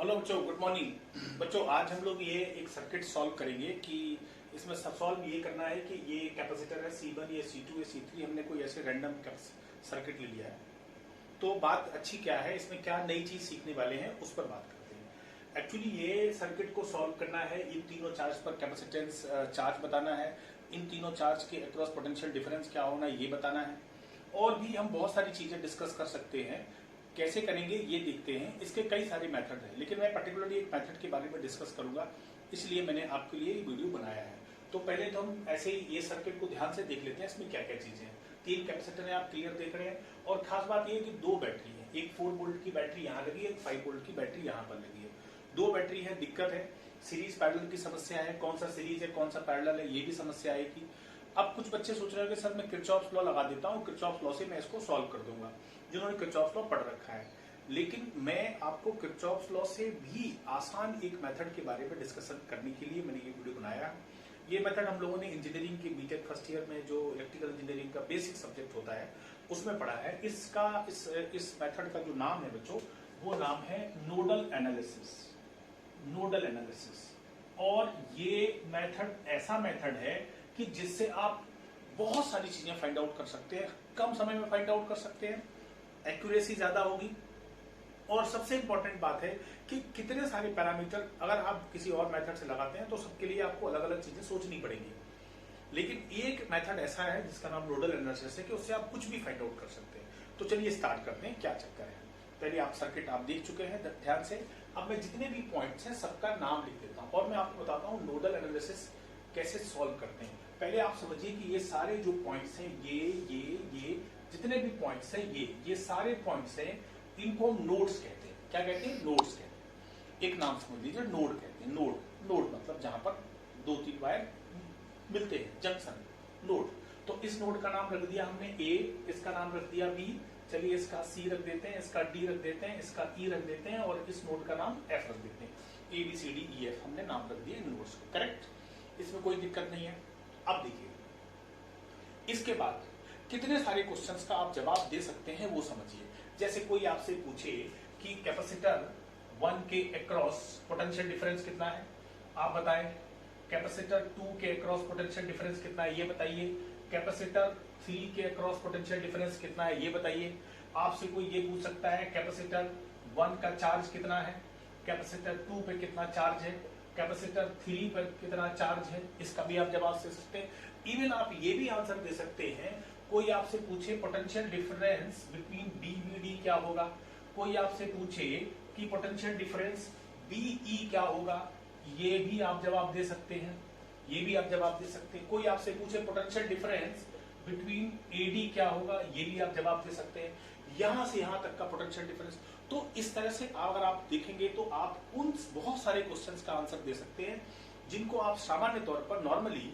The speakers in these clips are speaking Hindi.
हेलो बच्चों, गुड मॉर्निंग। बच्चों, आज हम लोग ये एक सर्किट सॉल्व करेंगे कि इसमें सॉल्व ये करना है कि ये कैपेसिटर है C1, ये C2, ये C3, हमने कोई ऐसे रैंडम सर्किट ले लिया है। तो बात अच्छी क्या है, इसमें क्या नई चीज सीखने वाले हैं उस पर बात करते हैं। एक्चुअली ये सर्किट को सॉल्व करना है, इन तीनों चार्ज पर कैपेसिटेंस चार्ज बताना है, इन तीनों चार्ज के अक्रॉस पोटेंशियल डिफरेंस क्या होना ये बताना है, और भी हम बहुत सारी चीजें डिस्कस कर सकते हैं। कैसे करेंगे ये देखते हैं। इसके कई सारे मेथड हैं, लेकिन मैं पर्टिकुलरली एक मेथड के बारे में डिस्कस करूंगा, इसलिए मैंने आपके लिए ये वीडियो बनाया है। तो पहले तो हम ऐसे ही ये सर्किट को ध्यान से देख लेते हैं, इसमें क्या क्या चीजें हैं। 3 कैपेसिटर है, आप क्लियर देख रहे हैं, और खास बात ये है कि 2 बैटरी है, एक 4 वोल्ट की बैटरी यहाँ लगी है, एक 5 वोल्ट की बैटरी यहाँ पर लगी है। 2 बैटरी है, दिक्कत है, सीरीज पैरेलल की समस्या है, कौन सा सीरीज है कौन सा पैरेलल है ये भी समस्या आएगी। अब कुछ बच्चे सोच रहे हैं कि सर मैं किरचॉफ लॉ लगा देता हूँ, किरचॉफ लॉ से मैं इसको सॉल्व कर दूंगा, जिन्होंने किरचॉफ लॉ पढ़ रखा है। लेकिन मैं आपको किरचॉफ लॉ से भी आसान एक मेथड के बारे में डिस्कशन करने के लिए मैंने ये वीडियो बनाया। ये मेथड हम लोगों ने इंजीनियरिंग के बीटेक फर्स्ट ईयर में जो इलेक्ट्रिकल इंजीनियरिंग का बेसिक सब्जेक्ट होता है उसमें पढ़ा है। इसका इस मेथड का जो नाम है बच्चों, वो नाम है नोडल एनालिसिस। Nodal analysis. और ये मेथड ऐसा मेथड है कि जिससे आप बहुत सारी चीजें फाइंड आउट कर सकते हैं, कम समय में फाइंड आउट कर सकते हैं, एक्यूरेसी ज्यादा होगी, और सबसे इंपॉर्टेंट बात है कि कितने सारे पैरामीटर अगर आप किसी और मेथड से लगाते हैं तो सबके लिए आपको अलग अलग चीजें सोचनी पड़ेगी। लेकिन एक मेथड ऐसा है जिसका नाम नोडल एनालिसिस है कि उससे आप कुछ भी फाइंड आउट कर सकते हैं। तो चलिए स्टार्ट करते हैं, क्या चक्कर है। पहले आप सर्किट आप देख चुके हैं ध्यान से। अब मैं जितने भी पॉइंट्स हैं सबका नाम लिख देता हूं और मैं आपको बताता हूं नोडल एनालिसिस कैसे सॉल्व करते हैं। पहले आप समझिए कि ये सारे जो पॉइंट्स हैं, ये जितने भी पॉइंट्स हैं, ये सारे पॉइंट्स हैं, इनको हम नोड्स कहते हैं। क्या कहते हैं? नोड्स कहते हैं। एक नाम समझ लीजिए, नोड कहते हैं। नोड मतलब जहां पर 2-3 वायर मिलते हैं, जंक्शन, नोड। तो इस नोड का नाम रख दिया हमने A, इसका नाम रख दिया B, चलिए इसका C रख देते हैं, इसका D रख देते हैं, इसका E रख देते हैं, और इस नोड का नाम F रख देते हैं। ABCDEF हमने नाम रख दिया इन नोड्स को। करेक्ट, इसमें कोई दिक्कत नहीं है। अब देखिए, इसके बाद कितने सारे क्वेश्चंस का आप जवाब दे सकते हैं वो समझिए। जैसे कोई आपसे पूछे कि कैपेसिटर 1 के अक्रॉस पोटेंशियल डिफरेंस कितना है, आप बताएं। कैपेसिटर 2 के अक्रॉस पोटेंशियल डिफरेंस कितना है ये बताइए। कैपेसिटर 3 के अक्रॉस पोटेंशियल डिफरेंस कितना है ये बताइए। आपसे कोई ये पूछ सकता है कैपेसिटर 1 का चार्ज कितना है, कैपेसिटर 2 पे कितना चार्ज है, कैपेसिटर 3 पर कितना चार्ज है, इसका भी आप जवाब दे सकते हैं। इवन आप ये भी आंसर दे सकते हैं, कोई आपसे पूछे पोटेंशियल डिफरेंस बिटवीन BVD क्या होगा, कोई आपसे पूछे कि पोटेंशियल डिफरेंस BE क्या होगा, ये भी आप जवाब दे सकते हैं, ये भी आप जवाब दे सकते हैं। कोई आपसे पूछे पोटेंशियल डिफरेंस बिटवीन AD क्या होगा, ये भी आप जवाब दे सकते हैं। यहां से यहां तक का पोटेंशियल डिफरेंस। तो इस तरह से अगर आप देखेंगे तो आप उन बहुत सारे क्वेश्चंस का आंसर दे सकते हैं जिनको आप सामान्य तौर पर नॉर्मली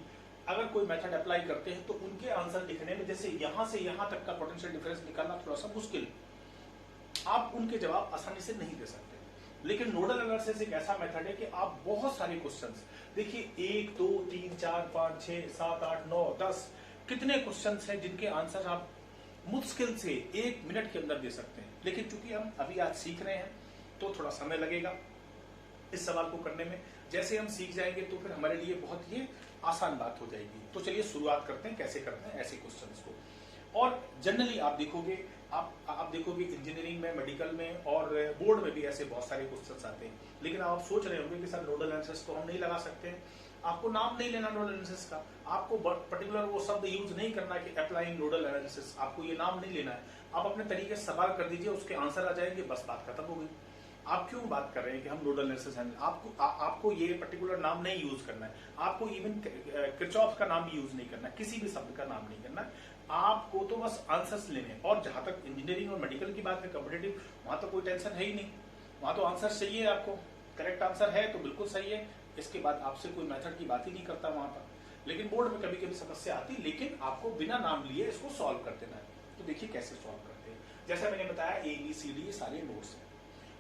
अगर कोई मेथड अप्लाई करते हैं तो उनके आंसर लिखने में, जैसे यहां से यहां तक का पोटेंशियल डिफरेंस निकालना थोड़ा सा मुश्किल, आप उनके जवाब आसानी से नहीं दे सकते। लेकिन नोडल एनालिसिस एक ऐसा मेथड है कि आप बहुत सारे क्वेश्चंस देखिए, 1 2 3 4 5 6 7 8 9 10 कितने क्वेश्चंस हैं जिनके आंसर आप मुश्किल से 1 मिनट के अंदर दे सकते हैं। लेकिन चूंकि हम अभी आज सीख रहे हैं तो थोड़ा समय लगेगा इस सवाल को करने में। जैसे हम सीख जाएंगे तो फिर हमारे लिए बहुत ये आसान बात हो जाएगी। तो चलिए शुरुआत करते हैं कैसे करते हैं ऐसे क्वेश्चंस को। और जनरली आप देखोगे, आप देखोगे इंजीनियरिंग में, मेडिकल में और बोर्ड में भी ऐसे बहुत सारे क्वेश्चंस आते हैं। लेकिन आप सोच रहे होंगे कि सर नोडल एनालिसिस तो हम नहीं लगा सकते हैं। आपको नाम नहीं लेना नोडल एनालिसिस का, आपको पर्टिकुलर वो शब्द यूज नहीं करना कि अप्लाइंग नोडल एनालिसिस, आपको ये नाम नहीं लेना है। आप अपने तरीके से सवाल कर दीजिए, उसके आंसर आ जाएंगे, बस बात खत्म हो गई। आप क्यों बात कर रहे हैं कि हम नोडल एनालिसिस हैं? आपको ये पर्टिकुलर नाम नहीं यूज करना है, आपको इवन किरचॉफ का नाम यूज नहीं करना है, किसी भी शब्द का नाम नहीं करना है। आपको तो बस आंसर्स लेने हैं। और जहां तक इंजीनियरिंग और मेडिकल की बात है, कॉम्पिटेटिव, वहां तो कोई टेंशन है ही नहीं, वहां तो आंसर चाहिए आपको। करेक्ट आंसर है तो बिल्कुल सही है, इसके बाद आपसे कोई मेथड की बात ही नहीं करता वहां पर। लेकिन बोर्ड में कभी कभी समस्या आती, लेकिन आपको बिना नाम लिए इसको सॉल्व कर देना है। तो देखिए कैसे सॉल्व करते हैं। जैसा मैंने बताया ABCD ये सारे नोड्स हैं।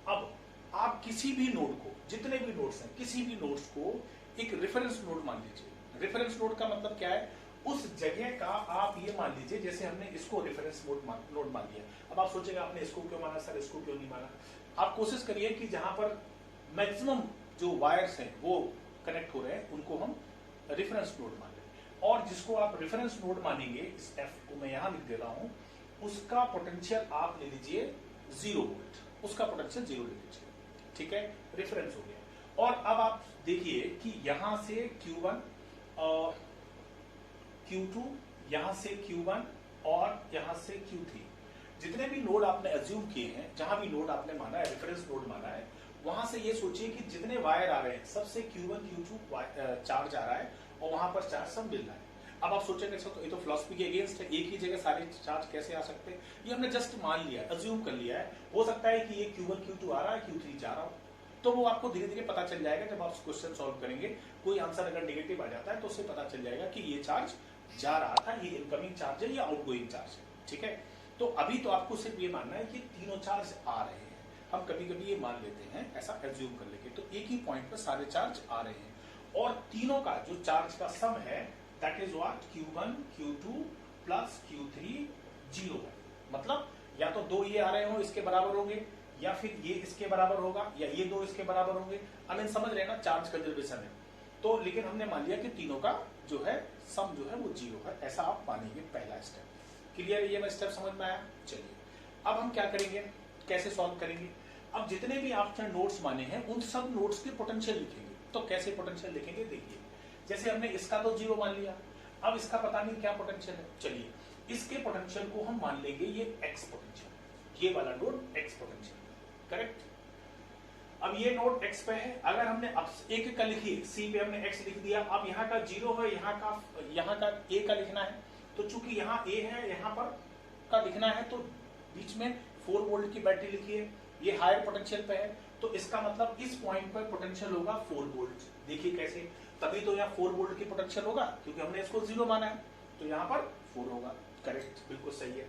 अब आप किसी भी नोड को, जितने भी नोड्स हैं, किसी भी नोड्स को एक रेफरेंस नोड मान लीजिए। रेफरेंस नोड का मतलब क्या है? उस जगह का आप ये मान लीजिए, जैसे हमने इसको रेफरेंस नोड मान लिया। अब आप सोचेंगे आपने इसको क्यों माना सर, इसको क्यों नहीं माना। आप कोशिश करिए कि जहां पर मैक्सिमम जो वायर्स हैं वो कनेक्ट हो रहे हैं, उनको हम रेफरेंस नोड मान लेंगे। और जिसको आप रेफरेंस नोड मानेंगे, इस एफ को मैं यहां लिख दे रहा हूं, उसका पोटेंशियल आप ले लीजिए 0 वोल्ट, उसका पोटेंशियल 0 ले लीजिए, ठीक है, रेफरेंस हो गया। और अब आप देखिए कि यहां से Q1 Q2, यहां से Q1 और यहां से Q3, जितने भी नोड आपने अज्यूम किए हैं, जहां भी नोड आपने माना है, रेफरेंस नोड माना है, वहां से ये सोचिए कि जितने वायर आ रहे हैं सबसे Q1 Q2 चार्ज आ रहा है और वहां पर चार्ज सब मिल रहा है। अब आप सोचेंगे तो ये तो फिलॉसफी के अगेंस्ट है, एक ही जगह सारे चार्ज कैसे आ सकते हैं? ये हमने जस्ट मान लिया है, अज्यूम कर लिया है। हो सकता है कि ये Q1 Q2 आ रहा है, Q3 जा रहा हो, तो वो आपको धीरे धीरे पता चल जाएगा जब आप क्वेश्चन सॉल्व करेंगे। कोई आंसर अगर नेगेटिव आ जाता है तो उससे पता चल जाएगा कि ये चार्ज जा रहा था, ये इनकमिंग चार्ज है या आउटगोइंग चार्ज है, ठीक है। तो अभी तो आपको सिर्फ ये मानना है कि तीनों चार्ज आ रहे हैं। हम कभी कभी ये मान लेते हैं, ऐसा एज्यूम कर लेंगे, तो एक ही पॉइंट पर सारे चार्ज आ रहे हैं और तीनों का जो चार्ज का सम है that is what, Q1 Q2 plus Q3 0 है। मतलब या तो दो ये आ रहे हो इसके बराबर होंगे, या फिर ये इसके बराबर होगा, या ये दो इसके बराबर होंगे। हमें समझ रहे हैं ना, चार्ज कंजर्वेशन है तो। लेकिन हमने मान लिया कि तीनों का जो है सम जो है वो 0 है, ऐसा आप मानेंगे। पहला स्टेप क्लियर है, ये मैं स्टेप समझ में आया। चलिए अब हम क्या करेंगे, कैसे सॉल्व करेंगे। अब जितने भी आपने नोड्स माने हैं उन सब नोड्स के पोटेंशियल लिखेंगे। तो कैसे पोटेंशियल लिखेंगे, देखिए जैसे हमने इसका तो 0 मान लिया, अब इसका पता नहीं क्या पोटेंशियल है। चलिए इसके पोटेंशियल को हम मान लेंगे ये एक्स पोटेंशियल, ये वाला नोड एक्स पोटेंशियल, करेक्ट। अब ये नोड एक्स पे है, अगर हमने अब एक का लिखिए, सी पे हमने एक्स लिख दिया, अब यहाँ का 0 है, यहाँ का ए का लिखना है, तो चूंकि यहाँ ए है, यहाँ पर का लिखना है, तो बीच में 4 वोल्ट की बैटरी लिखिए, ये हायर पोटेंशियल पे है, तो इसका मतलब इस पॉइंट पर पोटेंशियल होगा 4 वोल्ट। देखिए कैसे, तभी तो यहाँ 4 वोल्ट की पोटेंशियल होगा क्योंकि हमने इसको 0 माना है, तो यहाँ पर 4 होगा, करेक्ट, बिल्कुल सही है।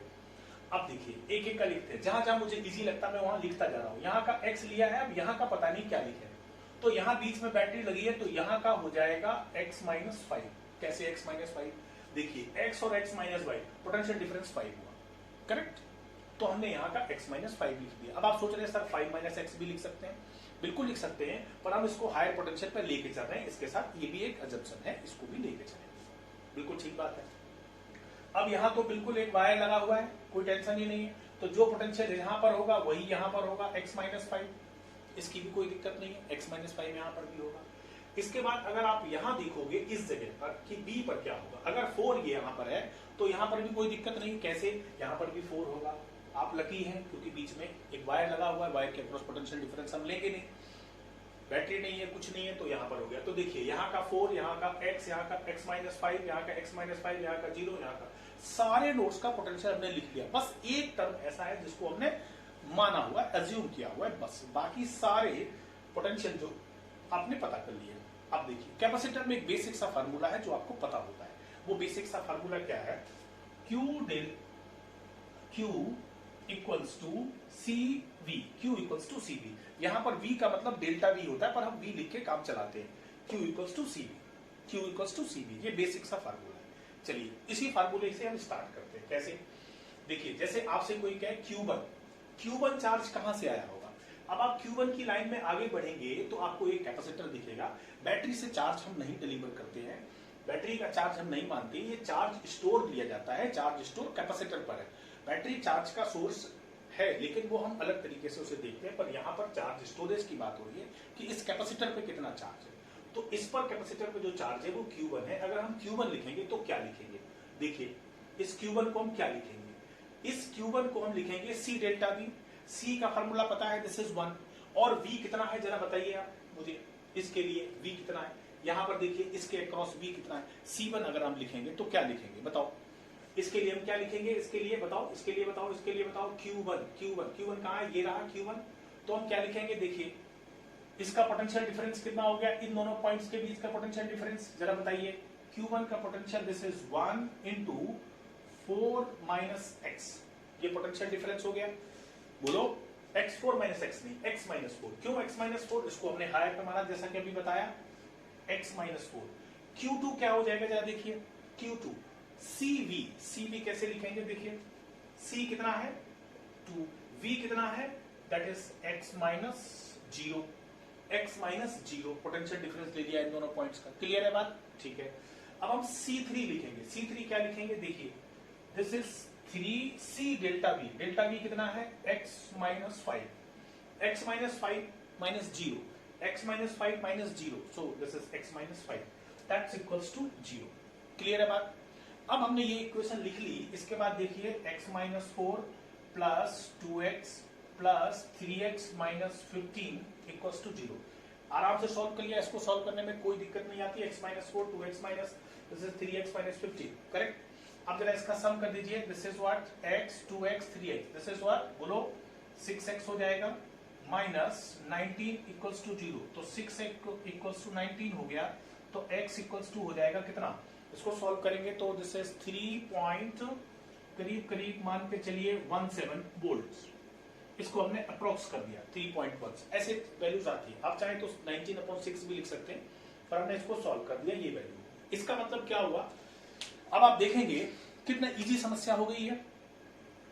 अब देखिए एक एक का लिखते हैं, जहां जहां मुझे इजी लगता है मैं वहां लिखता जा रहा हूं। यहाँ का एक्स लिया है, अब यहाँ का पता नहीं क्या लिखे, तो यहाँ बीच में बैटरी लगी है, तो यहाँ का हो जाएगा x-5। कैसे x-5, देखिए x और x-y पोटेंशियल डिफरेंस 5 हुआ, करेक्ट। तो हमने यहाँ का x-5 लिख दिया। अब आप सोच रहे हैं सर 5 - x भी लिख सकते हैं, बिल्कुल लिख सकते हैं, पर हम इसको हायर पोटेंशियल पर लेके चल रहे हैं, इसके साथ ये भी एक अजम्पशन है, इसको भी लेके चलेंगे, बिल्कुल ठीक बात है। अब यहाँ तो बिल्कुल एक वायर लगा हुआ है, कोई टेंशन ही नहीं है, तो जो पोटेंशियल यहाँ पर होगा वही यहाँ पर होगा, x-5, इसकी भी कोई दिक्कत नहीं है, x-5 यहाँ पर भी होगा। इसके बाद अगर आप यहाँ देखोगे इस जगह पर कि B पर क्या होगा, अगर 4 ये यहाँ पर है तो यहाँ पर भी कोई दिक्कत नहीं, कैसे, यहाँ पर भी 4 होगा। आप लकी हैं क्योंकि बीच में एक वायर लगा हुआ है, वायर के अक्रॉस पोटेंशियल डिफरेंस हम लेंगे नहीं, बैटरी नहीं है, कुछ नहीं है, तो यहाँ पर हो गया। तो देखिए यहाँ का 4, यहाँ का x, यहाँ का x-5, यहाँ का x-5, यहाँ का 0, यहाँ का, सारे नोड्स का पोटेंशियल हमने लिख लिया। बस एक टर्म ऐसा है जिसको हमने माना हुआ है, अज्यूम किया हुआ है, बस बाकी सारे पोटेंशियल जो आपने पता कर लिए। अब देखिए कैपेसिटर में एक बेसिक सा फार्मूला है जो आपको पता होता है, वो बेसिक सा फार्मूला क्या है, Q equals to CV, Q equals to CV। यहां पर V का मतलब डेल्टा V होता है, पर हम V लिख के काम चलाते हैं, Q इक्वल्स टू CV, ये बेसिक सा फार्मूला है। चलिए इसी फार्मूले से हम स्टार्ट करते हैं। कैसे, देखिए जैसे आपसे कोई कहे Q1 चार्ज कहां से आया होगा। अब आप Q1 की लाइन में आगे बढ़ेंगे तो आपको एक कैपेसिटर दिखेगा। बैटरी से चार्ज हम नहीं डिलीवर करते हैं, बैटरी का चार्ज हम नहीं मानते, ये चार्ज स्टोर लिया जाता है, चार्ज स्टोर कैपेसिटर पर है। बैटरी चार्ज का सोर्स है लेकिन वो हम अलग तरीके से उसे देखते हैं, पर यहाँ पर चार्ज स्टोरेज की बात हो रही है कि इस कैपेसिटर पे कितना चार्ज है। तो इस पर कैपेसिटर पे जो चार्ज है वो Q1 है। अगर हम Q1 लिखेंगे तो क्या लिखेंगे, देखिए इस Q1 को हम क्या लिखेंगे, इस Q1 को हम लिखेंगे C डेल्टा V। C का फॉर्मूला पता है, दिस इज 1, और V कितना है जरा बताइए आप मुझे, इसके लिए V कितना है, यहाँ पर देखिए इसके अक्रॉस V कितना है। C1 अगर हम लिखेंगे तो क्या लिखेंगे बताओ, इसके लिए हम क्या लिखेंगे, इसके लिए बताओ, इसके लिए बताओ, इसके लिए बताओ, Q1 कहाँ है, ये रहा Q1, तो हम क्या लिखेंगे, देखिए इसका पोटेंशियल डिफरेंस कितना हो गया, इन दोनों पॉइंट्स के बीच का पोटेंशियल डिफरेंस जरा बताइए। Q1 का पोटेंशियल दिस इज 1 × 4 - x, ये पोटेंशियल डिफरेंस हो गया। बोलो x4 - x नहीं, x-4, क्यों x-4, इसको हमने हायर पे माना जैसा कि अभी बताया, x-4। Q2 क्या हो जाएगा जरा देखिए, Q2 CV कैसे लिखेंगे, देखिए C कितना है 2, V कितना है that is x - 0, x minus 0 potential difference ले लिया इन दोनों पॉइंट्स का। क्लियर है बात? ठीक है। अब हम C3 लिखेंगे। C3 क्या लिखेंगे? देखिए this is 3C delta V। Delta V कितना है? x minus 5, x minus 5 minus 0, x minus 5 minus 0, so this is x minus 5 that's equals to 0। Clear है बात? अब हमने ये इक्वेशन लिख ली। इसके बाद देखिए x minus 4 plus 2x plus 3x minus 15 equals to 0। आराम से सॉल्व कर लिया। इसको सॉल्व करने में कोई दिक्कत नहीं आती। x minus 4 2x minus this is 3x minus 15, correct. अब जरा इसका सम कर दीजिए। This is what? x 2x 3x, this is what? बोलो 6x हो जाएगा माइनस 19 इक्वल्स टू 0। तो 6x इक्वल्स टू 19 हो गया, तो x इक्वल्स टू हो जाएगा कितना? इसको सॉल्व करेंगे तो दिस इज 3 पॉइंट करीब करीब मान के चलिए 17 वोल्ट। इसको हमने अप्रोक्स कर दिया 3.1। ऐसे वैल्यूज आती है। आप चाहे तो 19/6 भी लिख सकते हैं, पर हमने इसको सॉल्व कर दिया ये वैल्यू। इसका मतलब क्या हुआ? अब आप देखेंगे कितना इजी समस्या हो गई है।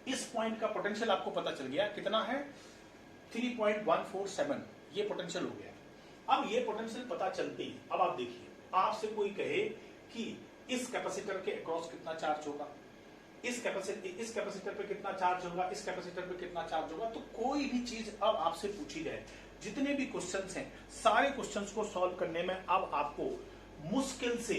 इस पॉइंट का पोटेंशियल आपको पता चल गया कितना है? 3.147 ये पोटेंशियल हो गया। अब ये पोटेंशियल पता चलते ही अब आप देखिए, आपसे कोई कहे कि इस कैपेसिटर के अक्रॉस कितना चार्ज होगा, इस कैपेसिटर पे कितना चार्ज होगा, इस कैपेसिटर पे कितना चार्ज होगा, तो कोई भी चीज अब आपसे पूछी जाए, जितने भी क्वेश्चंस हैं सारे क्वेश्चंस को सॉल्व करने में अब आपको मुश्किल से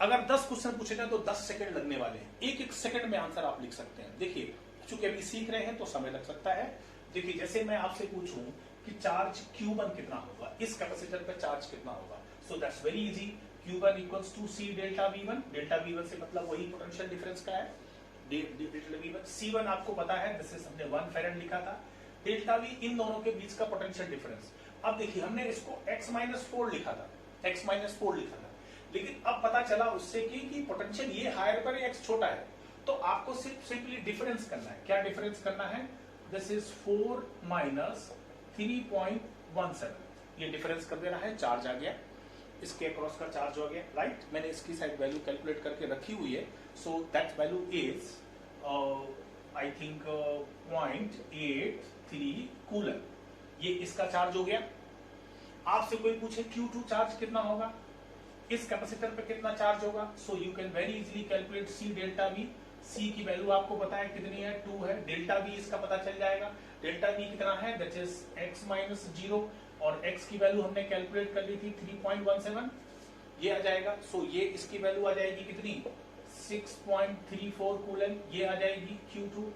अगर 10 क्वेश्चन पूछे जाए तो 10 सेकंड लगने वाले हैं। एक एक सेकंड में आंसर आप लिख सकते हैं। देखिए चूंकि अभी सीख रहे हैं तो समय लग सकता है। देखिए जैसे मैं आपसे पूछूं कि चार्ज Q1 कितना होगा, इस कैपेसिटर पे चार्ज कितना होगा, so that's very easy. Q1 equals to C delta V1। Delta V1 से मतलब वही पोटेंशियल डिफरेंस का है, डेल्टा V1। C1 आपको पता है, दिस इज हमने 1 फैराड लिखा था। डेल्टा V इन दोनों के बीच का पोटेंशियल डिफरेंस। अब देखिए हमने इसको x माइनस 4 लिखा था, x माइनस 4 लिखा था, लेकिन अब पता चला उससे कि पोटेंशियल ये हायर पर x छोटा है, तो आपको सिर्फ सिंपली डिफरेंस करना है। क्या डिफरेंस करना है? दिस इज 4 माइनस 3.17, ये डिफरेंस कर देना है। चार्ज आ गया, इसके अक्रॉस का चार्ज हो गया, राइट। मैंने इसकी साइड वैल्यू कैलकुलेट करके रखी हुई है। So that value is I think 0.83 coulomb. ये इसका चार्ज हो गया। आपसे कोई पूछे Q2 चार्ज कितना होगा, इस कैपेसिटर पे कितना चार्ज होगा, so you can very easily calculate C delta V। C की वैल्यू आपको पता है कितनी है, 2 है। डेल्टा V इसका पता चल जाएगा। डेल्टा V कितना है? दैट इज x माइनस 0, और x की वैल्यू हमने कैलकुलेट कर ली थी 3.17, ये आ जाएगा। सो ये इसकी वैल्यू आ जाएगी कितनी? 6.34 कूलन, ये आ जाएगी Q2।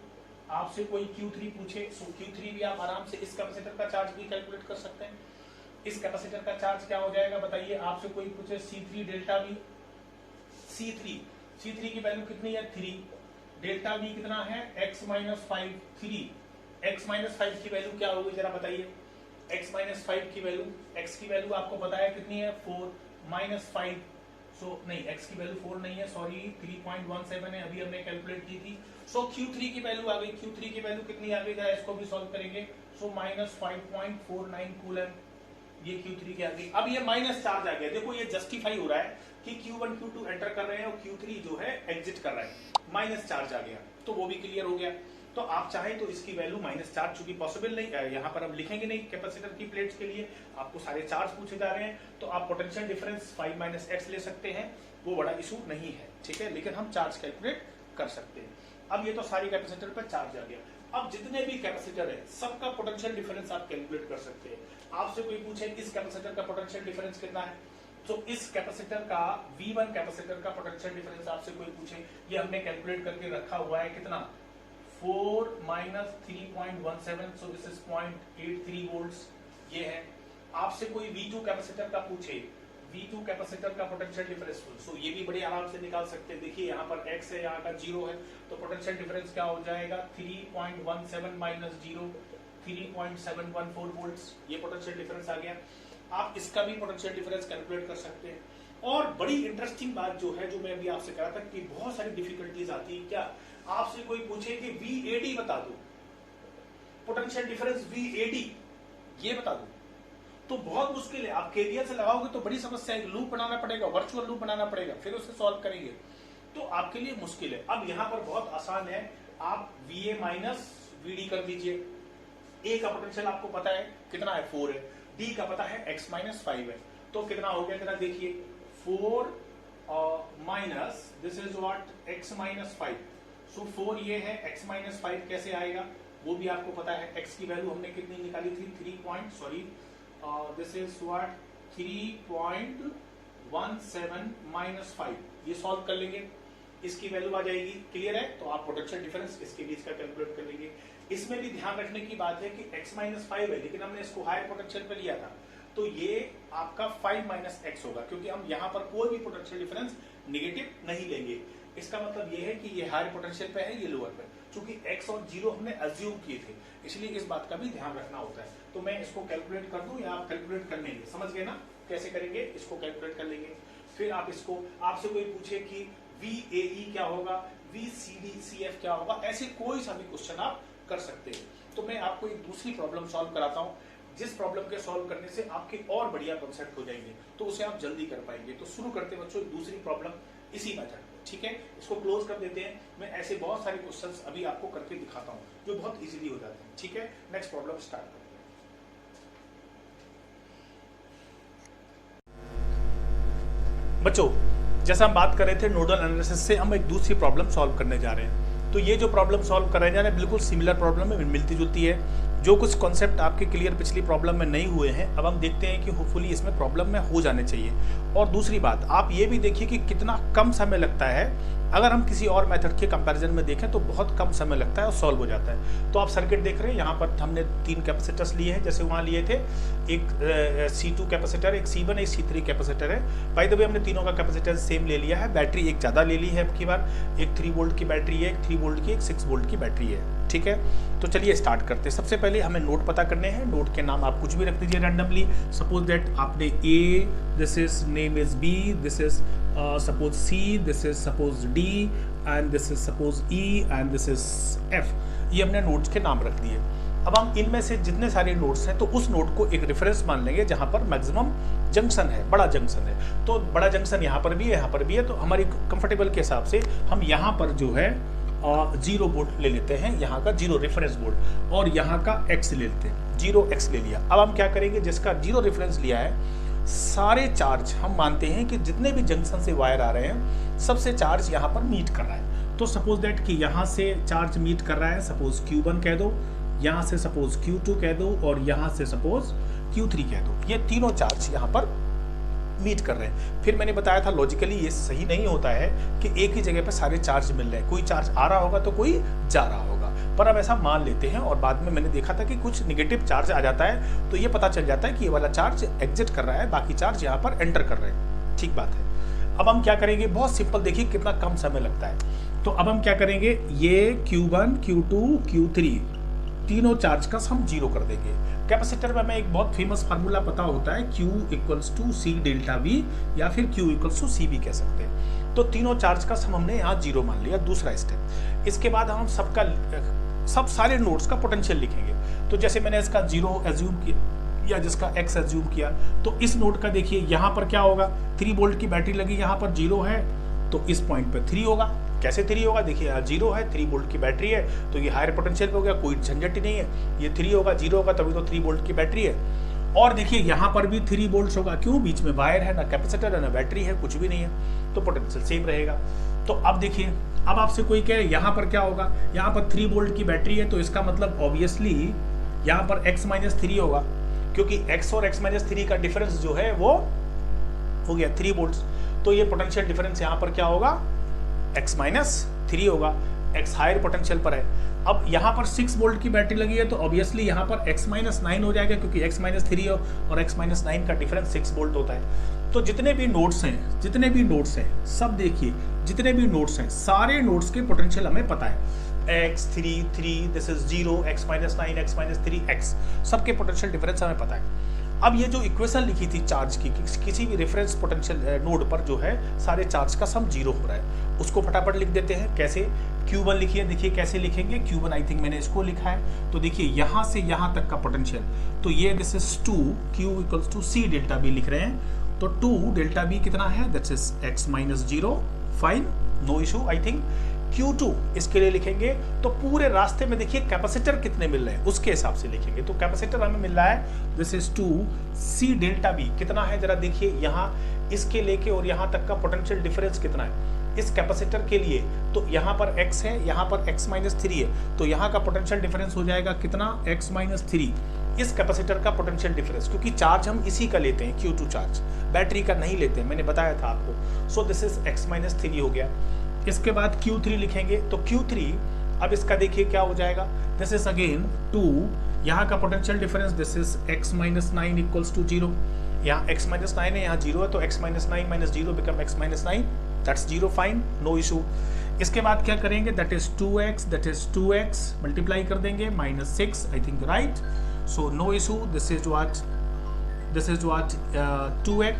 आपसे कोई Q3 पूछे, सो Q3 भी आप आराम से इस कैपेसिटर का चार्ज भी कैलकुलेट कर सकते हैं। इस कैपेसिटर का चार्ज क्या हो जाएगा बताइए? आपसे कोई पूछे C3 डेल्टा V, C3 की वैल्यू कितनी है? 3। डेल्टा V कितना है? x minus 5, 3। x माइनस 5 की वैल्यू क्या होगी जरा बताइए? x माइनस 5 की वैल्यू, x की वैल्यू आपको पता है कितनी है? 4 माइनस 5, सो नहीं x की वैल्यू 4 नहीं है, सॉरी 3.17 है, अभी हमने कैलकुलेट की थी। सो Q3 की वैल्यू आ गई। Q3 की वैल्यू कितनी आ गई जरा इसको भी सॉल्व करेंगे। सो माइनस 5.49 कूलन, ये Q3 की आ गई। अब ये माइनस चार्ज आ गया। देखो ये जस्टिफाई हो रहा है कि Q1 Q2 एंटर कर रहे हैं और Q3 जो है एग्जिट कर रहा है। माइनस चार्ज आ गया, तो वो भी क्लियर हो गया। तो आप चाहें तो इसकी वैल्यू माइनस चार्ज, चूंकि पॉसिबल नहीं, यहाँ पर हम लिखेंगे नहीं कैपेसिटर की प्लेट्स के लिए, आपको सारे चार्ज पूछे जा रहे हैं, तो आप पोटेंशियल डिफरेंस 5 माइनस x ले सकते हैं, वो बड़ा इशू नहीं है, ठीक है। लेकिन हम चार्ज कैलकुलेट कर सकते हैं। अब ये तो सारी कैपेसिटर पर चार्ज आ गया। अब जितने भी कैपेसिटर है सबका पोटेंशियल डिफरेंस आप कैलकुलेट कर सकते हैं। आपसे कोई पूछे इस कैपेसिटर का पोटेंशियल डिफरेंस कितना है, तो इस कैपेसिटर का V1 कैपेसिटर का पोटेंशियल डिफरेंस आपसे कोई पूछे, ये हमने कैलकुलेट करके रखा हुआ है कितना? 4 minus 3.17, so this is 0.83 volts, ये है। आपसे कोई V2 कैपेसिटर का पूछे, V2 कैपेसिटर का पोटेंशियल डिफरेंस, सो ये भी बड़ी आराम से निकाल सकते हैं। देखिए यहाँ पर x है, यहाँ का 0 है, तो पोटेंशियल डिफरेंस क्या हो जाएगा? 3.17 माइनस 0, 3.714 वोल्ट्स, ये पोटेंशियल डिफरेंस आ गया। आप इसका भी पोटेंशियल डिफरेंस कैलकुलेट कर सकते हैं। और बड़ी इंटरेस्टिंग बात जो है, जो मैं अभी आपसे कहा था कि बहुत सारी डिफिकल्टीज आती है। क्या आपसे कोई पूछे कि VAD बता दो, पोटेंशियल डिफरेंस VAD ये बता दो, तो बहुत मुश्किल है। आप KVL से लगाओगे तो बड़ी समस्या है, लूप बनाना पड़ेगा, वर्चुअल लूप बनाना पड़ेगा, फिर उसे सॉल्व करेंगे, तो आपके लिए मुश्किल है। अब यहाँ पर बहुत आसान है, आप VA माइनस VD कर दीजिए, ए का पोटेंशियल आपको पता है कितना है 4 है, डी का पता है x माइनस 5 है, तो कितना हो गया जरा देखिए 4 minus this is what x minus 5, सो 4 ये है, x माइनस 5 कैसे आएगा वो भी आपको पता है, x की वैल्यू हमने कितनी निकाली थी 3.17 माइनस 5, ये सॉल्व कर लेंगे, इसकी वैल्यू आ जाएगी, क्लियर है। तो आप पोटेंशियल डिफरेंस इसके बीच का कैलकुलेट कर लेंगे। इसमें भी ध्यान रखने की बात है कि x माइनस 5 है लेकिन हमने इसको हायर पोटेंशियल पे लिया था, तो ये आपका 5 माइनस x होगा, क्योंकि हम यहाँ पर कोई भी पोटेंशियल डिफरेंस निगेटिव नहीं लेंगे। इसका मतलब ये है कि ये हायर पोटेंशियल पे है, ये लोअर पे, चूंकि x और 0 हमने अज्यूम किए थे, इसलिए इस बात का भी ध्यान रखना होता है। तो मैं इसको कैलकुलेट कर दूं या आप कैलकुलेट कर लेंगे, समझ गए ना कैसे करेंगे, इसको कैलकुलेट कर लेंगे। फिर आप इसको, आपसे कोई पूछे कि VAE क्या होगा, VCDCF क्या होगा, ऐसे कोई सा भी क्वेश्चन आप कर सकते हैं। तो मैं आपको एक दूसरी प्रॉब्लम सॉल्व कराता हूं, जिस प्रॉब्लम के सॉल्व करने से आपके और बढ़िया कॉन्सेप्ट हो जाएंगे, तो उसे आप जल्दी कर पाएंगे। तो शुरू करते हैं बच्चों दूसरी प्रॉब्लम इसी मेथड, ठीक है, इसको क्लोज कर देते हैं। मैं ऐसे बहुत सारे क्वेश्चंस अभी आपको करके दिखाता हूं जो बहुत इजीली हो जाते हैं, ठीक है। नेक्स्ट प्रॉब्लम स्टार्ट करते हैं। बच्चों जैसा हम बात कर रहे थे नोडल एनालिसिस से, हम एक दूसरी प्रॉब्लम सॉल्व करने जा रहे हैं। तो ये जो प्रॉब्लम सॉल्व कर रहे हैं बिल्कुल सिमिलर प्रॉब्लम है, मिलती जुलती है। जो कुछ कॉन्सेप्ट आपके क्लियर पिछली प्रॉब्लम में नहीं हुए हैं, अब हम देखते हैं कि होपफुली इसमें प्रॉब्लम में हो जाने चाहिए। और दूसरी बात आप ये भी देखिए कि कितना कम समय लगता है, अगर हम किसी और मेथड के कंपैरिजन में देखें तो बहुत कम समय लगता है और सॉल्व हो जाता है। तो आप सर्किट देख रहे हैं, यहाँ पर हमने 3 कैपेसिटर्स लिए हैं, जैसे वहाँ लिए थे एक C2 कैपेसिटर, एक C1, एक C3 कैपेसिटर है। बाय द वे हमने तीनों का कैपेसिटर सेम ले लिया है, बैटरी एक ज़्यादा ले ली है अब की बार, एक 3 वोल्ट की बैटरी है, एक 3 वोल्ट की, एक 6 वोल्ट की बैटरी है, ठीक है। तो चलिए स्टार्ट करते हैं। सबसे पहले हमें नोड पता करने हैं, नोड के नाम आप कुछ भी रख दीजिए रैंडमली। सपोज दैट आपने A, this is name is B, this is suppose C, this is suppose D, and this is suppose E, and this is F। ये हमने नोड्स के नाम रख दिए। अब हम इनमें से जितने सारे नोड्स हैं तो उस नोड को एक रेफरेंस मान लेंगे जहां पर मैक्सिमम जंक्शन है, बड़ा जंक्शन है। तो बड़ा जंक्शन यहाँ पर भी है, यहाँ पर भी है, तो हमारी कंफर्टेबल के हिसाब से हम यहाँ पर जो है 0 वोल्ट ले लेते हैं, यहाँ का 0 रेफरेंस वोल्ट, और यहाँ का X ले लेते हैं, 0X ले लिया। अब हम क्या करेंगे, जिसका 0 रेफरेंस लिया है सारे चार्ज हम मानते हैं कि जितने भी जंक्शन से वायर आ रहे हैं सबसे चार्ज यहाँ पर मीट कर रहा है। तो सपोज दैट कि यहाँ से चार्ज मीट कर रहा है, सपोज Q1 कह दो, यहाँ से सपोज Q2 कह दो, और यहाँ से सपोज Q3 कह दो। ये तीनों चार्ज यहाँ पर मीट कर रहे हैं। फिर मैंने बताया था लॉजिकली ये सही नहीं होता है कि एक ही जगह पर सारे चार्ज मिल रहे हैं, कोई चार्ज आ रहा होगा तो कोई जा रहा होगा, पर अब ऐसा मान लेते हैं। और बाद में मैंने देखा था कि कुछ निगेटिव चार्ज आ जाता है, तो ये पता चल जाता है कि ये वाला चार्ज एग्जिट कर रहा है, बाकी चार्ज यहाँ पर एंटर कर रहे हैं, ठीक बात है। अब हम क्या करेंगे, बहुत सिंपल, देखिए कितना कम समय लगता है। तो अब हम क्या करेंगे, ये Q1, Q2, Q3 तीनों चार्ज का हम 0 कर देंगे। कैपेसिटर में हमें एक बहुत फेमस फार्मूला पता होता है, Q = C डेल्टा V, या फिर Q = C भी कह सकते हैं। तो तीनों चार्ज का सम हमने यहाँ 0 मान लिया। दूसरा स्टेप, इसके बाद हम सब सारे नोड्स का पोटेंशियल लिखेंगे। तो जैसे मैंने इसका 0 एज्यूम किया या जिसका X एज्यूम किया, तो इस नोड का देखिए यहाँ पर क्या होगा, 3 वोल्ट की बैटरी लगी, यहाँ पर 0 है, तो इस पॉइंट पे 3 होगा। कैसे 3 होगा, देखिए यहाँ 0 है, 3 वोल्ट की बैटरी है, तो ये हायर पोटेंशियल पे हो गया, कोई झंझट ही नहीं है, ये 3 होगा, 0 होगा, तभी तो 3 वोल्ट की बैटरी है। और देखिए यहाँ पर भी 3 वोल्ट होगा, क्यों, बीच में वायर है, ना कैपेसिटर है ना बैटरी है, कुछ भी नहीं है, तो पोटेंशियल सेम रहेगा। तो अब देखिए, अब आपसे कोई कहे यहाँ पर क्या होगा, यहाँ पर 3 वोल्ट की बैटरी है, तो इसका मतलब ऑब्वियसली यहाँ पर X-3 होगा, क्योंकि X और X-3 का डिफरेंस जो है वो हो गया 3 वोल्ट। तो ये पोटेंशियल डिफरेंस यहाँ पर क्या होगा, X-3 होगा, X हायर पोटेंशियल पर है। अब यहाँ पर 6 वोल्ट की बैटरी लगी है, तो ऑब्वियसली यहाँ पर X-9 हो जाएगा, क्योंकि X-3 और X-9 का डिफरेंस 6 वोल्ट होता है। तो जितने भी नोड्स हैं सब देखिए, जितने भी नोड्स हैं सारे नोड्स के पोटेंशियल हमें पता है। X3 this is 0, X-9, X-3 X, सबके पोटेंशियल डिफरेंस हमें पता है। अब ये जो इक्वेशन लिखी थी चार्ज की, किसी भी रेफरेंस पोटेंशियल नोड पर जो है सारे चार्ज का सम 0 हो रहा है, उसको फटाफट लिख देते हैं। कैसे, Q1 लिखिए, देखिए कैसे लिखेंगे, Q1 आई थिंक मैंने इसको लिखा है, तो देखिए यहाँ से यहाँ तक का पोटेंशियल, तो ये this is 2, Q = C delta B लिख रहे हैं, तो 2 डेल्टा B कितना है, that is X-0, fine, no issue I think. Q2 इसके लिए लिखेंगे तो पूरे रास्ते में देखिए कैपेसिटर कितने मिल रहे हैं उसके हिसाब से लिखेंगे। तो कैपेसिटर हमें मिल रहा है this is 2 C delta V कितना है जरा देखिए, यहाँ इसके लेके और यहाँ तक का पोटेंशियल डिफरेंस कितना है इस कैपेसिटर के लिए। तो यहाँ पर x है, यहाँ पर x-3 है, तो यहाँ का पोटेंशियल डिफरेंस हो जाएगा कितना x-3 इस कैपेसिटर का पोटेंशियल डिफरेंस, क्योंकि चार्ज हम इसी का लेते हैं Q2 चार्ज, बैटरी का नहीं लेते हैं, मैंने बताया था आपको। सो दिस इज x-3 हो गया। इसके बाद Q3 लिखेंगे तो Q3 अब इसका देखिए क्या हो जाएगा, दिस इज अगेन 2, यहाँ का potential difference this is x-9 equals to 0, यहाँ x-9 है, यहाँ 0 है, तो x-9 - 0 become x-9, that's 0, fine, no issue. इसके बाद क्या करेंगे, दैट इज 2x मल्टीप्लाई कर देंगे -6, I think right, so no issue, this is what 2x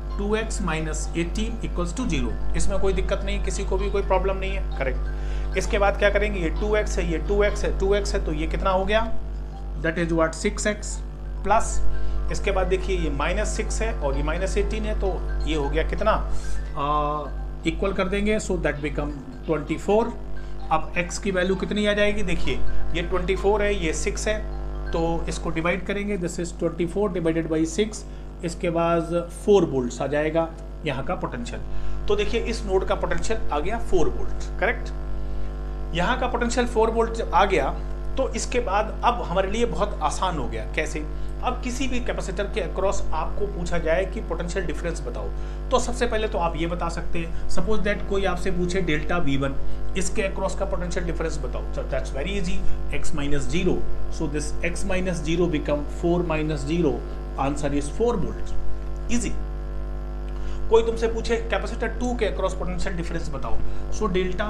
- 18 equals to 0, इसमें कोई दिक्कत नहीं, किसी को भी कोई प्रॉब्लम नहीं है, करेक्ट। इसके बाद क्या करेंगे, ये 2x है, ये 2x है, तो ये कितना हो गया, that is what 6x plus, इसके बाद देखिए ये -6 है और ये -18 है, तो ये हो गया कितना, इक्वल कर देंगे, सो दैट बिकम 24। अब x की वैल्यू कितनी आ जाएगी, देखिए ये 24 है, ये 6 है, तो इसको डिवाइड करेंगे, दिस इज 24 डिवाइडेड बाई 6, इसके बाद 4 वोल्ट्स आ जाएगा यहाँ का पोटेंशियल। तो देखिए इस नोड का पोटेंशियल आ गया 4 वोल्ट, करेक्ट। यहाँ का पोटेंशियल 4 वोल्ट जब आ गया तो इसके बाद अब हमारे लिए बहुत आसान हो गया। कैसे, अब किसी भी कैपेसिटर के अक्रॉस आपको पूछा जाए कि पोटेंशियल डिफरेंस बताओ, तो सबसे पहले तो आप ये बता सकते हैं, सपोज दैट कोई आपसे पूछे डेल्टा V1 इसके अक्रॉस का पोटेंशियल डिफरेंस बताओ, so that's very easy, x-0, so this x-0 become 4 - 0, answer is 4 volt, easy. कोई तुमसे पूछे कैपेसिटर 2 के अक्रॉस पोटेंशियल डिफरेंस बताओ, सो डेल्टा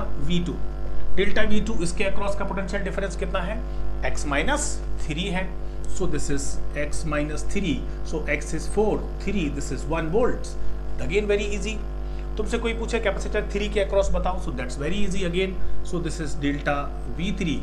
V2 इसके अक्रॉस का पोटेंशियल डिफरेंस कितना है, x-3 है, so this is x-3, so x is 4, 3, this is 1 volts, again very easy। तुमसे कोई पूछे कैपेसिटर 3 के अक्रॉस बताओ, so that's very easy again, so this is delta V3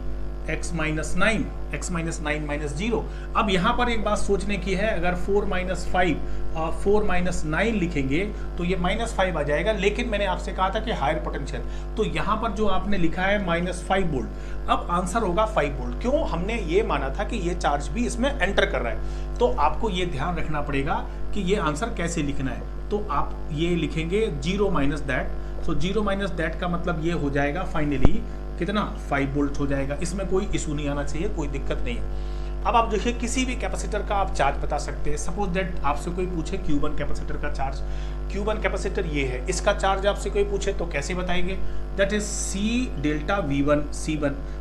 x-9 - 0। अब यहाँ पर एक बात सोचने की है, अगर 4 - 9 लिखेंगे तो ये -5 आ जाएगा, लेकिन मैंने आपसे कहा था कि हायर पोटेंशियल, तो यहाँ पर जो आपने लिखा है -5 वोल्ट, अब आंसर होगा 5 वोल्ट। क्यों, हमने ये माना था कि ये चार्ज भी इसमें एंटर कर रहा है, तो आपको ये ध्यान रखना पड़ेगा कि ये आंसर कैसे लिखना है। तो आप ये लिखेंगे 0 - दैट, सो 0 - दैट का मतलब ये हो जाएगा फाइनली कितना, 5 वोल्ट हो जाएगा, इसमें कोई इशू नहीं आना चाहिए, कोई दिक्कत नहीं है। अब आप देखिए किसी भी कैपेसिटर का आप चार्ज बता सकते हैं, सपोज दैट आपसे कोई पूछे Q1 कैपेसिटर का चार्ज, Q1 कैपेसिटर ये है, इसका चार्ज आपसे कोई पूछे तो कैसे बताएंगे, that is C delta V1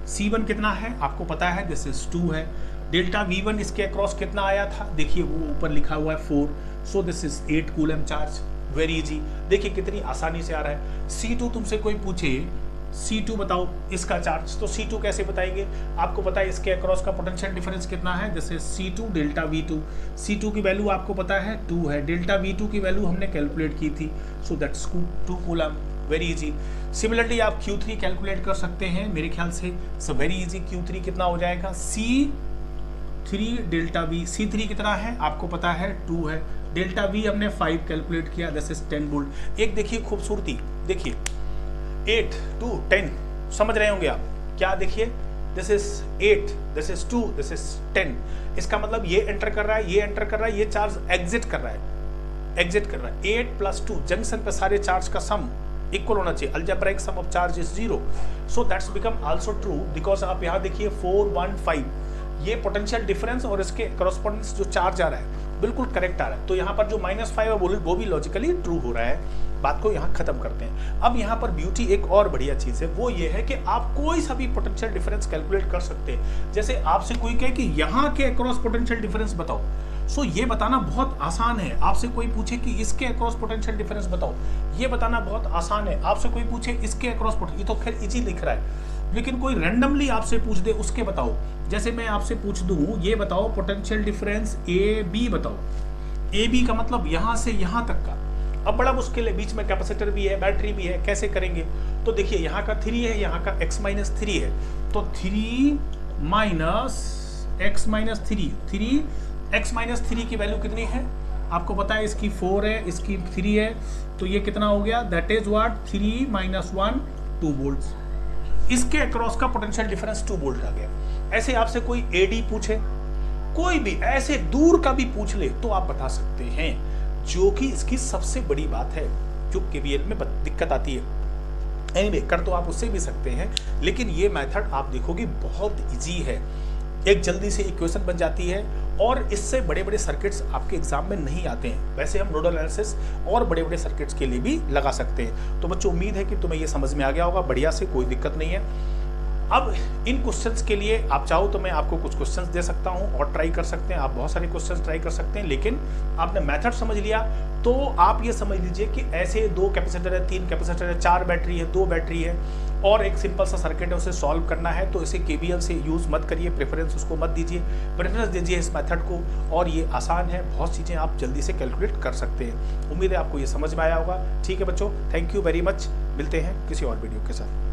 C1 कितना है आपको पता है, दिस इज 2 है, डेल्टा V1 इसके अक्रॉस कितना आया था, देखिए वो ऊपर लिखा हुआ है 4, सो this is 8 coulomb charge, very easy, देखिए कितनी आसानी से आ रहा है। C2 तुमसे कोई पूछे C2 बताओ इसका चार्ज, तो C2 कैसे बताएंगे, आपको पता है इसके अक्रॉस का पोटेंशियल डिफरेंस कितना है, जैसे C2 डेल्टा V2, C2 की वैल्यू आपको पता है 2 है, डेल्टा V2 की वैल्यू हमने कैलकुलेट की थी, so that's 2 coulomb, very easy. Similarly आप Q3 कैलकुलेट कर सकते हैं मेरे ख्याल से, सो वेरी इजी, Q3 कितना हो जाएगा, C3 डेल्टा V, C3 कितना है आपको पता है 2 है, डेल्टा V हमने 5 कैलकुलेट किया, दिस इज 10 वोल्ट। एक देखिए खूबसूरती, देखिए 8 2 10, समझ रहे होंगे आप, क्या देखिए this is 8, this is 2, this is 10, इसका मतलब ये एंटर कर रहा है, ये एंटर कर रहा है, ये चार्ज एग्जिट कर रहा है, 8 + 2, जंक्शन पे सारे चार्ज का सम इक्वल होना चाहिए, algebraic sum of charge is 0, so that's become also true, because आप यहाँ देखिए 4 1 5, ये पोटेंशियल डिफरेंस और इसके कॉरस्पॉन्डेंस जो चार्ज आ रहा है बिल्कुल करेक्ट आ रहा है, तो यहाँ पर जो -5 है वो भी लॉजिकली ट्रू हो रहा है। बात को यहाँ खत्म करते हैं। अब यहाँ पर ब्यूटी एक और बढ़िया चीज है, वो ये है कि आप कोई सा भी पोटेंशियल डिफरेंस कैलकुलेट कर सकते हैं। जैसे आपसे कोई कहे कि यहाँ के अक्रॉस पोटेंशियल डिफरेंस बताओ, सो ये बताना बहुत आसान है। आपसे कोई पूछे कि इसके अक्रॉस पोटेंशियल डिफरेंस बताओ, ये बताना बहुत आसान है। आपसे कोई पूछे इसके अक्रॉस, ये तो खैर इजी लिख रहा है, लेकिन कोई रैंडमली आपसे पूछ दे उसके बताओ। जैसे मैं आपसे पूछ दूं, ये बताओ पोटेंशियल डिफरेंस ए बी बताओ, ए बी का मतलब यहाँ से यहाँ तक का। अब बड़ा मुश्किल है, बीच में कैपेसिटर भी है, बैटरी भी है, कैसे करेंगे? तो देखिए यहाँ का 3 है, यहाँ का x-3 है, तो 3 - x-3 की वैल्यू कितनी है आपको पता है? इसकी 4 है, इसकी 3 है, तो ये कितना हो गया? दैट इज व्हाट 3 - 1 2 वोल्ट, इसके अक्रॉस का पोटेंशियल डिफरेंस 2 वोल्ट आ गया। ऐसे आपसे कोई एडी पूछे, कोई भी ऐसे दूर का भी पूछ ले तो आप बता सकते हैं, जो कि इसकी सबसे बड़ी बात है जो केवीएल में दिक्कत आती है। एनीवे कर तो आप उससे भी सकते हैं, लेकिन ये मेथड आप देखोगे बहुत इजी है, एक जल्दी से इक्वेशन बन जाती है और इससे बड़े बड़े सर्किट्स आपके एग्जाम में नहीं आते हैं। वैसे हम नोडल एनालिसिस और बड़े बड़े सर्किट्स के लिए भी लगा सकते हैं। तो बच्चों उम्मीद है कि तुम्हें ये समझ में आ गया होगा, बढ़िया से, कोई दिक्कत नहीं है। अब इन क्वेश्चंस के लिए आप चाहो तो मैं आपको कुछ क्वेश्चंस दे सकता हूं और ट्राई कर सकते हैं, आप बहुत सारे क्वेश्चंस ट्राई कर सकते हैं, लेकिन आपने मेथड समझ लिया तो आप ये समझ लीजिए कि ऐसे 2 कैपेसिटर है, 3 कैपेसिटर है, 4 बैटरी है, 2 बैटरी है और एक सिंपल सा सर्किट है, उसे सॉल्व करना है। तो इसे केवीएल से यूज़ मत करिए, प्रेफरेंस उसको मत दीजिए, प्रेफरेंस दीजिए इस मेथड को, और ये आसान है, बहुत चीज़ें आप जल्दी से कैलकुलेट कर सकते हैं। उम्मीद है आपको ये समझ में आया होगा। ठीक है बच्चों, थैंक यू वेरी मच, मिलते हैं किसी और वीडियो के साथ।